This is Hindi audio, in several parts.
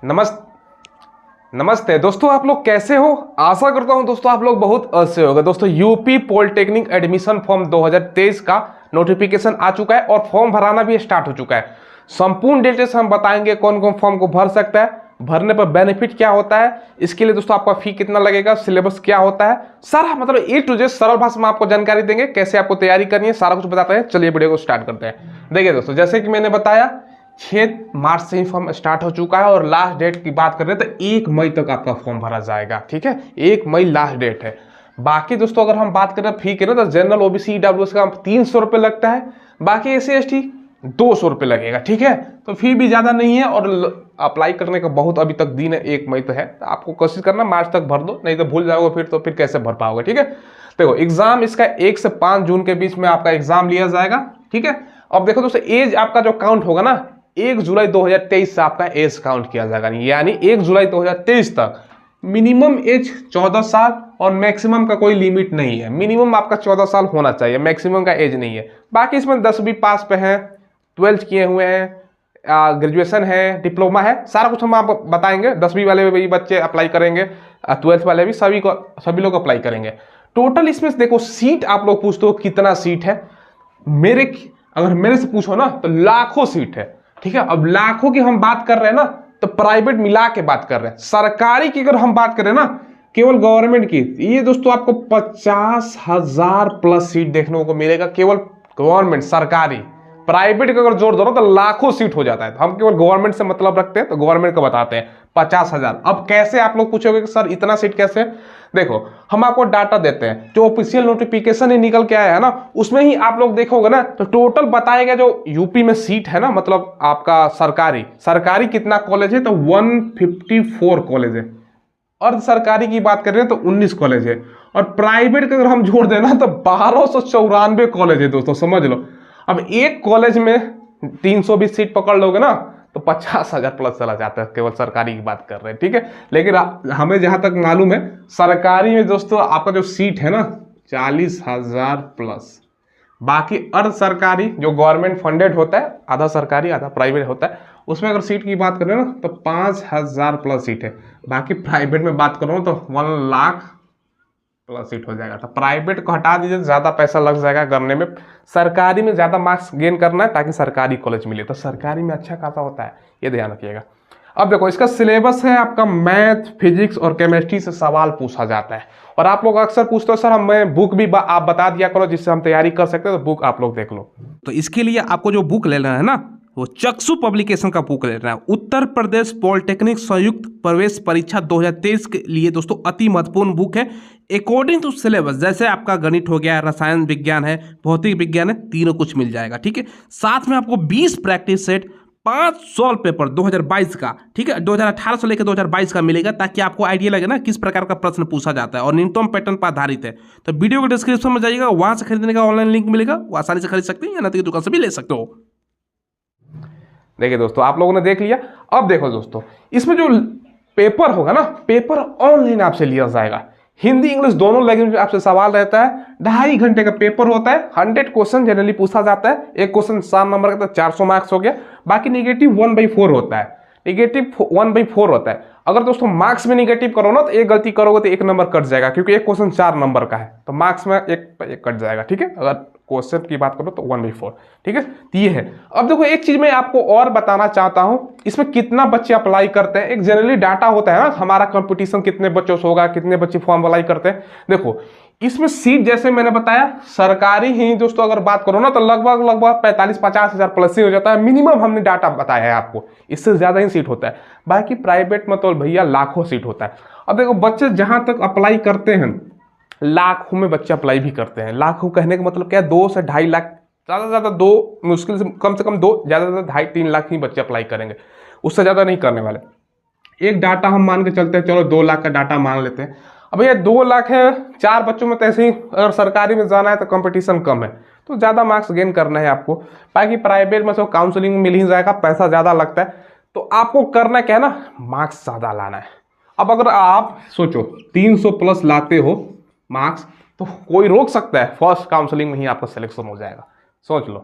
नमस्ते दोस्तों, आप लोग कैसे हो? आशा करता हूं दोस्तों आप लोग बहुत अच्छे होंगे। दोस्तों यूपी पॉलिटेक्निक एडमिशन फॉर्म 2023 का नोटिफिकेशन आ चुका है और फॉर्म भराना भी स्टार्ट हो चुका है। संपूर्ण डिटेल्स हम बताएंगे, कौन कौन फॉर्म को भर सकता है, भरने पर बेनिफिट क्या होता है, इसके लिए दोस्तों आपका फी कितना लगेगा, सिलेबस क्या होता है, सारा मतलब ए टू जेड सरल भाषा में आपको जानकारी देंगे। कैसे आपको तैयारी करनी है सारा कुछ बताते हैं। चलिए वीडियो को स्टार्ट करते हैं। देखिए दोस्तों, जैसे कि मैंने बताया 6 मार्च से ही फॉर्म स्टार्ट हो चुका है और लास्ट डेट की बात करें तो 1 मई तक आपका फॉर्म भरा जाएगा। ठीक है, 1 मई लास्ट डेट है। बाकी दोस्तों अगर हम बात करें फी के ना, तो जनरल ओबीसी ईडब्ल्यूएस का 300 रुपये लगता है, बाकी एससी एसटी 200 रुपये लगेगा। ठीक है, तो फी भी ज़्यादा नहीं है और अप्लाई करने का बहुत अभी तक दिन है, 1 मई तो है। तो आपको कोशिश करना मार्च तक भर दो, नहीं तो भूल जाओगे फिर कैसे भर पाओगे। ठीक है, देखो एग्जाम इसका 1 से 5 जून के बीच में आपका एग्जाम लिया जाएगा। ठीक है, अब देखो दोस्तों एज आपका जो काउंट होगा ना, 1 जुलाई 2023 से आपका एज काउंट किया जाएगा, यानी 1 जुलाई 2023 तक मिनिमम एज 14 साल और मैक्सिमम का कोई लिमिट नहीं है। मिनिमम आपका 14 साल होना चाहिए, मैक्सिमम का एज नहीं है। बाकी इसमें 10वीं पास पे हैं, 12th किए हुए हैं, ग्रेजुएशन है, डिप्लोमा है, सारा कुछ हम आपको बताएंगे। 10वीं वाले भी बच्चे अप्लाई करेंगे, 12th वाले भी, सभी लोग अप्लाई करेंगे। टोटल इसमें देखो सीट आप लोग पूछते हो कितना सीट है, अगर मेरे से पूछो ना तो लाखों सीट है। ठीक है, अब लाखों की हम बात कर रहे हैं ना, तो प्राइवेट मिला के बात कर रहे हैं। सरकारी की अगर हम बात करें ना, केवल गवर्नमेंट की, ये दोस्तों आपको 50,000 प्लस सीट देखने को मिलेगा, केवल गवर्नमेंट सरकारी। प्राइवेट का अगर जोड़ दो ना तो लाखों सीट हो जाता है। तो हम केवल गवर्नमेंट से मतलब रखते हैं तो गवर्नमेंट का बताते हैं 50,000। अब कैसे आप लोग पूछोगे कि सर इतना सीट कैसे? देखो हम आपको डाटा देते हैं, जो ऑफिशियल नोटिफिकेशन ही निकल के आया है ना, उसमें ही आप लोग देखोगे ना तो टोटल बताएगा जो यूपी में सीट है ना, मतलब आपका सरकारी कितना कॉलेज है, तो 154 कॉलेज है। अर्ध सरकारी की बात कर रहे हैं तो 19 कॉलेज है, और प्राइवेट का अगर हम जोड़ देना तो 1294 कॉलेज है। दोस्तों समझ लो, अब एक कॉलेज में 320 सीट पकड़ लोगे ना तो 50,000 प्लस चला जाता है। केवल सरकारी की बात कर रहे हैं। ठीक है, लेकिन हमें जहां तक मालूम है सरकारी में दोस्तों आपका जो सीट है ना 40,000 प्लस। बाकी अर्ध सरकारी जो गवर्नमेंट फंडेड होता है, आधा सरकारी आधा प्राइवेट होता है, उसमें अगर सीट की बात करें ना तो 5,000 प्लस सीट है। बाकी प्राइवेट में बात करूँ तो 1 लाख प्लस सीट हो जाएगा। तो प्राइवेट को हटा दीजिए, ज़्यादा पैसा लग जाएगा करने में। सरकारी में ज़्यादा मार्क्स गेन करना है ताकि सरकारी कॉलेज मिले, तो सरकारी में अच्छा खासा होता है, ये ध्यान रखिएगा। अब देखो इसका सिलेबस है आपका मैथ, फिजिक्स और केमिस्ट्री से सवाल पूछा जाता है। और आप लोग अक्सर पूछते हो सर हमें बुक भी आप बता दिया करो जिससे हम तैयारी कर सकते हैं, तो बुक आप लोग देख लो। तो इसके लिए आपको जो बुक लेना है ना, वो चक्षु पब्लिकेशन का बुक लेना है। उत्तर प्रदेश पॉलिटेक्निक संयुक्त प्रवेश परीक्षा 2023 के लिए दोस्तों अति महत्वपूर्ण बुक है। अकॉर्डिंग टू सिलेबस, जैसे आपका गणित हो गया, रसायन विज्ञान है, भौतिक विज्ञान है, तीनों कुछ मिल जाएगा। ठीक है, साथ में आपको 20 प्रैक्टिस सेट, 5 सॉल्व पेपर 2022 का, ठीक है, 2018 से लेकर 2022 का मिलेगा, ताकि आपको आइडिया लगे ना किस प्रकार का प्रश्न पूछा जाता है, और न्यूनतम पैटर्न पर आधारित है। तो वीडियो के डिस्क्रिप्शन में जाइएगा, वहां से खरीदने का ऑनलाइन लिंक मिलेगा, वो आसानी से खरीद सकते हैं, या नती की दुकान से भी ले सकते हो। देखिए दोस्तों आप लोगों ने देख लिया। अब देखो दोस्तों इसमें जो पेपर होगा ना, पेपर ऑनलाइन आपसे लिया जाएगा। हिंदी इंग्लिश दोनों लैंग्वेज में आपसे सवाल रहता है। 2.5 घंटे का पेपर होता है। 100 क्वेश्चन जनरली पूछा जाता है। एक क्वेश्चन 7 नंबर का तो 400 मार्क्स हो गया। बाकी निगेटिव 1/4 होता है। निगेटिव 1/4 होता है। अगर दोस्तों मार्क्स में निगेटिव करो ना तो एक गलती करोगे तो 1 नंबर कट जाएगा, क्योंकि एक क्वेश्चन 4 नंबर का है, तो मार्क्स में एक कट जाएगा। ठीक है, अगर क्वेश्चन की बात करो तो 1/4। ठीक है, तो ये है। अब देखो एक चीज मैं आपको और बताना चाहता हूं, इसमें कितना बच्चे अप्लाई करते हैं। एक जनरली डाटा होता है ना हमारा, कंपटीशन कितने बच्चों से होगा, कितने बच्चे फॉर्म अप्लाई करते हैं। देखो इसमें सीट जैसे मैंने बताया, सरकारी ही दोस्तों अगर बात करो ना तो लगभग 45-50 हजार प्लस ही हो जाता है। मिनिमम हमने डाटा बताया है आपको, इससे ज्यादा ही सीट होता है। बाकी प्राइवेट में तो भैया लाखों सीट होता है। अब देखो बच्चे जहां तक अप्लाई करते हैं, लाखों में बच्चे अप्लाई भी करते हैं। लाखों कहने का मतलब क्या है, 2 से 2.5 लाख, ज़्यादा से ज़्यादा 2, मुश्किल से कम 2, ज़्यादा से ज़्यादा 2.5-3 लाख ही बच्चे अप्लाई करेंगे, उससे ज़्यादा नहीं करने वाले। एक डाटा हम मान के चलते हैं, चलो 2 लाख का डाटा मान लेते हैं। अब भैया 2 लाख है, 4 बच्चों में तो ऐसे ही अगर सरकारी में जाना है तो कंपटीशन कम है, तो ज़्यादा मार्क्स गेन करना है आपको। बाकी प्राइवेट में तो काउंसलिंग में मिल ही जाएगा, पैसा ज़्यादा लगता है। तो आपको करना क्या है ना, मार्क्स ज़्यादा लाना है। अब अगर आप सोचो 300 प्लस लाते हो मार्क्स, तो कोई रोक सकता है? फर्स्ट काउंसलिंग में ही आपका सिलेक्शन हो जाएगा। सोच लो,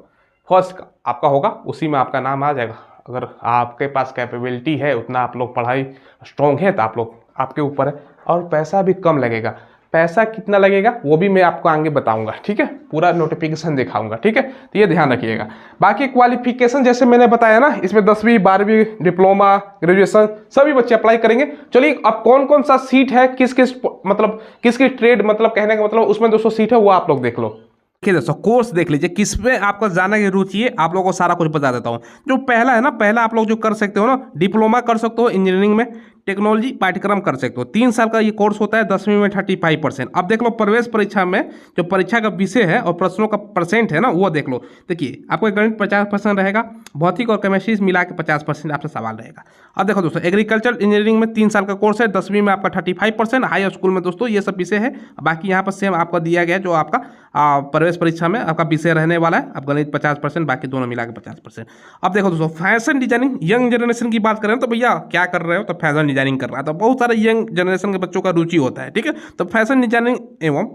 फर्स्ट आपका होगा, उसी में आपका नाम आ जाएगा। अगर आपके पास कैपेबिलिटी है, उतना आप लोग पढ़ाई स्ट्रॉन्ग है, तो आप लोग आपके ऊपर है। और पैसा भी कम लगेगा, पैसा कितना लगेगा वो भी मैं आपको आगे बताऊंगा, ठीक है, पूरा नोटिफिकेशन दिखाऊंगा, ठीक है, तो ये ध्यान रखिएगा। बाकी क्वालिफिकेशन जैसे मैंने बताया ना, इसमें 10वीं 12वीं डिप्लोमा ग्रेजुएशन सभी बच्चे अप्लाई करेंगे। चलिए अब कौन कौन सा सीट है, किस किस मतलब किस किस ट्रेड, मतलब कहने का मतलब उसमें 200 सीट है, वो आप लोग देख लो। देखिए दोस्तों, कोर्स देख लीजिए किस पे आपको जाने की रुचि है, आप लोगों को सारा कुछ बता देता हूँ। जो पहला है ना, पहला आप लोग जो कर सकते हो ना, डिप्लोमा कर सकते हो इंजीनियरिंग में, टेक्नोलॉजी पाठ्यक्रम कर सकते हो। 3 साल का ये कोर्स होता है, 10वीं में 35%। अब देख लो प्रवेश परीक्षा में जो परीक्षा का विषय है और प्रश्नों का परसेंट है ना, वो देख लो। देखिए आपको गणित 50% रहेगा, भौतिक और केमिस्ट्री मिला के 50% आपसे सवाल रहेगा। अब देखो दोस्तों, एग्रीकल्चर इंजीनियरिंग में 3 साल का कोर्स है, 10वीं में आपका 35%, हाई स्कूल में दोस्तों ये सब विषय है। बाकी यहाँ पर सेम आपका दिया गया जो आपका प्रवेश परीक्षा में आपका विषय रहने वाला है। अब गणित 50%, बाकी दोनों मिला के 50%। अब देखो दोस्तों, फैशन डिजाइनिंग यंग जनरेशन की बात करें तो भैया क्या कर रहे हो, तो फैशन डिजाइनिंग कर रहा है, तो बहुत सारे यंग जनरेशन के बच्चों का रुचि होता है, ठीक है। तो फैशन डिजाइनिंग एवं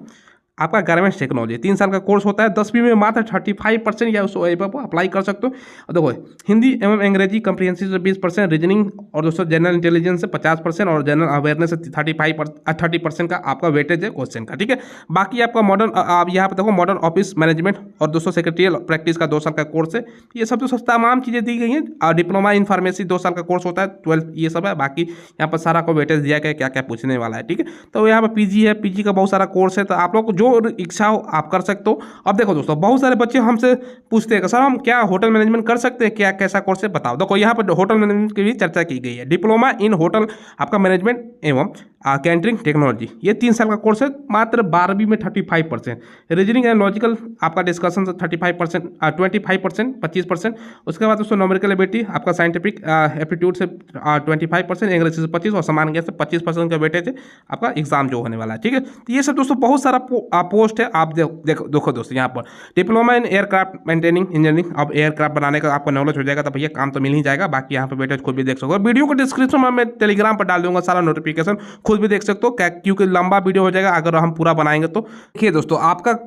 आपका गारमेंट्स टेक्नोलॉजी 3 साल का कोर्स होता है, 10वीं में मात्र 35% या उसको अप्लाई कर सकते हो। और देखो हिंदी एवं अंग्रेजी कम्प्रीहेंसिव से 20%, रीजनिंग और दोस्तों जनरल इंटेलिजेंस से 50% और जनरल अवेयरनेस से 30% का आपका वेटेज है क्वेश्चन का, ठीक है। बाकी आपका मॉडर्न, आप यहाँ पर देखो मॉडर्न ऑफिस मैनेजमेंट और दोस्तों सेक्रेटरियल प्रैक्टिस का 2 साल का कोर्स है। ये सब तो तमाम चीज़ें दी गई हैं। और डिप्लोमा इन फार्मेसी 2 साल का कोर्स होता है, 12 ये सब है। बाकी यहाँ पर सारा को वेटेज दिया गया क्या क्या पूछने वाला है, ठीक है। तो यहाँ पर पीजी है, पीजी का बहुत सारा कोर्स है, तो आप लोग को जो इच्छा हो आप कर सकते हो। अब देखो दोस्तों, बहुत सारे बच्चे हमसे पूछते हैं सर हम क्या होटल मैनेजमेंट कर सकते हैं, क्या कैसा कोर्स है बताओ। देखो यहाँ पर होटल मैनेजमेंट की भी चर्चा की गई है। डिप्लोमा इन होटल आपका मैनेजमेंट एवं कैटरिंग टेक्नोलॉजी, ये 3 साल का कोर्स है, मात्र 12वीं में 35%। रीजनिंग एंड लॉजिकल आपका डिस्कशन 35%, 25%, 25%। उसके बाद दोस्तों न्यूमेरिकल एबिलिटी आपका साइंटिफिक एप्टीट्यूड से 25%, इंग्लिश से 25% और समान ज्ञान से 25% का वेटेज है आपका एग्जाम जो होने वाला है, ठीक है। तो ये सब दोस्तों बहुत सारा पोस्ट है। आप देखो दोस्तों, यहाँ पर diploma in aircraft maintaining engineering, अब एयरक्राफ्ट बनाने का आपको नॉलेज हो जाएगा तो भैया काम तो मिल ही जाएगा। बाकी यहाँ पर वेटेज खुद भी देख सकते हो। वीडियो को डिस्क्रिप्शन में मैं टेलीग्राम पर डाल दूंगा सारा नोटिफिकेशन, खुद भी देख सकते हो क्या, क्योंकि लंबा वीडियो हो जाएगा अगर हम पूरा बनाएंगे तो। देखिए दोस्तों, आपका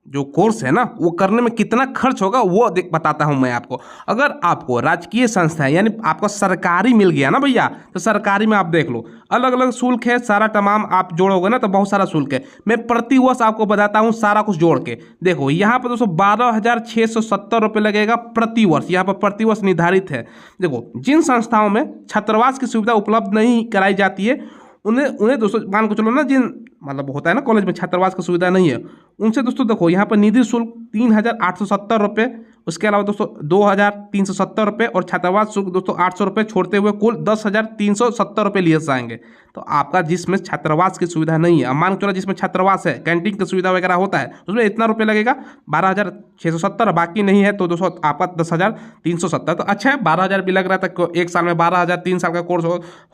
जो कोर्स है ना वो करने में कितना खर्च होगा वो बताता हूं मैं आपको। अगर आपको राजकीय संस्था है यानी आपको सरकारी मिल गया ना भैया, तो सरकारी में आप देख लो अलग अलग शुल्क है, सारा तमाम आप जोड़ोगे ना तो बहुत सारा शुल्क है। मैं प्रति वर्ष आपको बताता हूं सारा कुछ जोड़ के। देखो यहाँ पर दोस्तों 12,670 रुपये लगेगा प्रति वर्ष, यहाँ पर प्रति वर्ष निर्धारित है। देखो जिन संस्थाओं में छात्रावास की सुविधा उपलब्ध नहीं कराई जाती है उन्हें दोस्तों मान को चलो ना, जिन मतलब होता है ना कॉलेज में छात्रावास की सुविधा नहीं है, उनसे दोस्तों देखो यहाँ पर निधि शुल्क 3,870 रुपये, उसके अलावा दोस्तों 2,370 रुपये और छात्रावास शुल्क दोस्तों 800 रुपये छोड़ते हुए कुल 10,370 रुपये लिए जाएंगे। तो आपका जिसमें छात्रावास की सुविधा नहीं है, अब मान चलो जिसमें छात्रावास है, कैंटीन की सुविधा वगैरह होता है, उसमें इतना रुपये लगेगा 12,670, बाकी नहीं है तो दोस्तों आपका 10,370। तो अच्छा है 12,000 भी लग रहा था एक साल में, 12,000 3 साल का कोर्स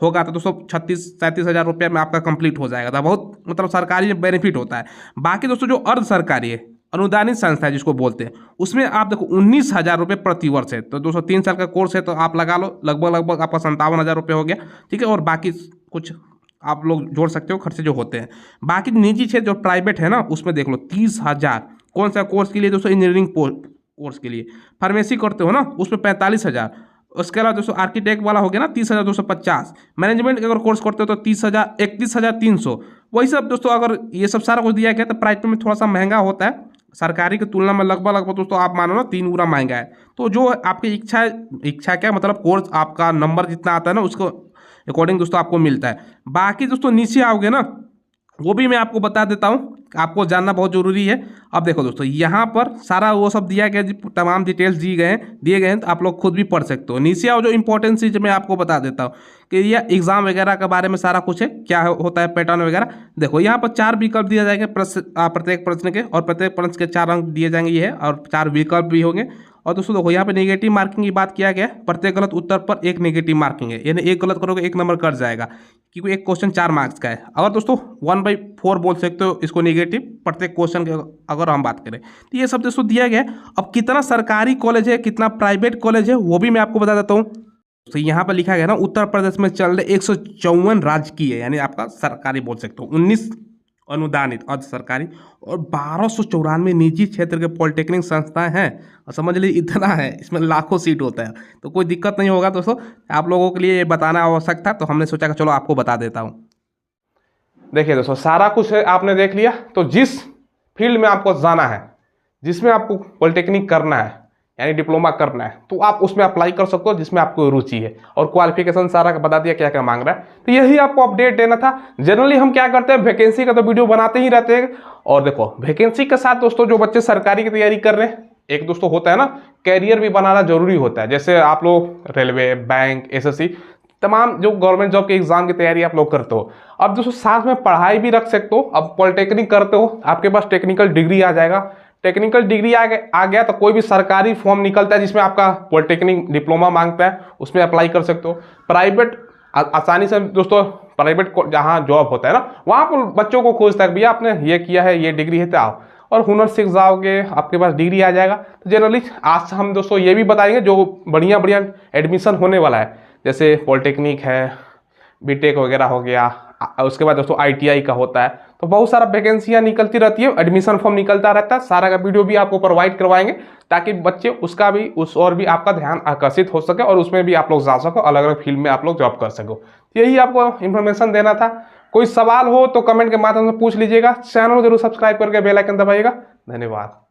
होगा तो दोस्तों 36-37 हज़ार रुपये में आपका कंप्लीट हो जाएगा। तो बहुत मतलब सरकारी बेनिफिट होता है। बाकी दोस्तों जो अर्ध सरकारी है, अनुदानित संस्था है जिसको बोलते हैं, उसमें आप देखो 19,000 रुपये प्रति वर्ष है। तो दोस्तों 3 साल का कोर्स है तो आप लगा लो लगभग आपका 57,000 रुपये हो गया, ठीक है। और बाकी कुछ आप लोग जोड़ सकते हो खर्चे जो होते हैं। बाकी निजी क्षेत्र जो प्राइवेट है ना उसमें देख लो 30,000। कौन सा कोर्स के लिए दोस्तों? इंजीनियरिंग कोर्स के लिए। फार्मेसी करते हो ना उसमें 45,000। उसके अलावा दोस्तों आर्किटेक्ट वाला हो गया ना 30,250। मैनेजमेंट अगर कोर्स करते हो तो 30,000, 31,300। वही सब दोस्तों अगर ये सब सारा कुछ दिया गया तो प्राइवेट में थोड़ा सा महंगा होता है, सरकारी की तुलना में लगभग दोस्तों आप मानो ना 3 गुना महंगा है। तो जो आपकी इच्छा क्या मतलब कोर्स आपका नंबर जितना आता है ना उसको अकॉर्डिंग दोस्तों आपको मिलता है। बाकी दोस्तों नीचे आओगे ना वो भी मैं आपको बता देता हूँ, आपको जानना बहुत ज़रूरी है। अब देखो दोस्तों यहाँ पर सारा वो सब दिया गया, तमाम डिटेल्स दिए गए हैं तो आप लोग खुद भी पढ़ सकते हो। नीचे आओ जो इंपॉर्टेंट चीज़ मैं आपको बता देता हूँ कि ये एग्जाम वगैरह के बारे में सारा कुछ है, क्या होता है पैटर्न वगैरह। देखो यहाँ पर 4 विकल्प दिए जाएंगे प्रत्येक प्रश्न के, और प्रत्येक प्रश्न के 4 अंक दिए जाएंगे ये है, और 4 विकल्प भी होंगे। और दोस्तों देखो यहाँ पे नेगेटिव मार्किंग की बात किया गया, प्रत्येक गलत उत्तर पर 1 नेगेटिव मार्किंग है, यानी 1 गलत करोगे 1 नंबर कट जाएगा, क्योंकि एक क्वेश्चन 4 मार्क्स का है। अगर दोस्तों 1/4 बोल सकते हो इसको नेगेटिव प्रत्येक क्वेश्चन के अगर हम बात करें, तो ये सब दोस्तों दिया गया है। अब कितना सरकारी कॉलेज है कितना प्राइवेट कॉलेज है वो भी मैं आपको बता देता हूँ। तो यहाँ पर लिखा गया ना उत्तर प्रदेश में चल रहे 154 राजकीय यानी आपका सरकारी बोल सकते हो, 19 अनुदानित अर्ध सरकारी और 1294 निजी क्षेत्र के पॉलिटेक्निक संस्थाएं हैं। और समझ लीजिए इतना है, इसमें लाखों सीट होता है, तो कोई दिक्कत नहीं होगा दोस्तों। आप लोगों के लिए ये बताना आवश्यक था, तो हमने सोचा कि चलो आपको बता देता हूँ। देखिए दोस्तों, सारा कुछ आपने देख लिया। तो जिस फील्ड में आपको जाना है, जिसमें आपको पॉलिटेक्निक करना है यानी डिप्लोमा करना है, तो आप उसमें अप्लाई कर सकते हो जिसमें आपको रुचि है। और क्वालिफिकेशन सारा का बता दिया क्या क्या मांग रहा है। तो यही आपको अपडेट देना था। जनरली हम क्या करते हैं, वैकेंसी का तो वीडियो बनाते ही रहते हैं। और देखो, वैकेंसी के साथ दोस्तों जो बच्चे सरकारी की तैयारी कर रहे हैं, एक दोस्तों होता है ना, कैरियर भी बनाना जरूरी होता है। जैसे आप लोग रेलवे, बैंक, एसएससी, तमाम जो गवर्नमेंट जॉब के एग्जाम की तैयारी आप लोग करते हो। अब दोस्तों साथ में पढ़ाई भी रख सकते हो। अब पॉलिटेक्निक करते हो, आपके पास टेक्निकल डिग्री आ जाएगा। टेक्निकल डिग्री आ गया तो कोई भी सरकारी फॉर्म निकलता है जिसमें आपका पॉलिटेक्निक डिप्लोमा मांगता है, उसमें अप्लाई कर सकते हो। प्राइवेट आसानी से दोस्तों, प्राइवेट जहाँ जॉब होता है ना, वहाँ पर बच्चों को खोजता है, भैया आपने ये किया है, ये डिग्री है तो आओ, और हुनर सीख जाओगे, आपके पास डिग्री आ जाएगा। तो जनरली आज हम दोस्तों ये भी बताएंगे जो बढ़िया बढ़िया एडमिशन होने वाला है, जैसे पॉलिटेक्निक है, बीटेक वगैरह हो गया, उसके बाद दोस्तों आईटीआई का होता है। तो बहुत सारा वैकेंसियां निकलती रहती है, एडमिशन फॉर्म निकलता रहता है। सारा का वीडियो भी आपको प्रोवाइड करवाएंगे ताकि बच्चे उसका भी और भी आपका ध्यान आकर्षित हो सके और उसमें भी आप लोग जा सको, अलग अलग फील्ड में आप लोग जॉब कर सको। यही आपको इन्फॉर्मेशन देना था। कोई सवाल हो तो कमेंट के माध्यम से पूछ लीजिएगा। चैनल को जरूर सब्सक्राइब करके बेल आइकन दबाइएगा। धन्यवाद।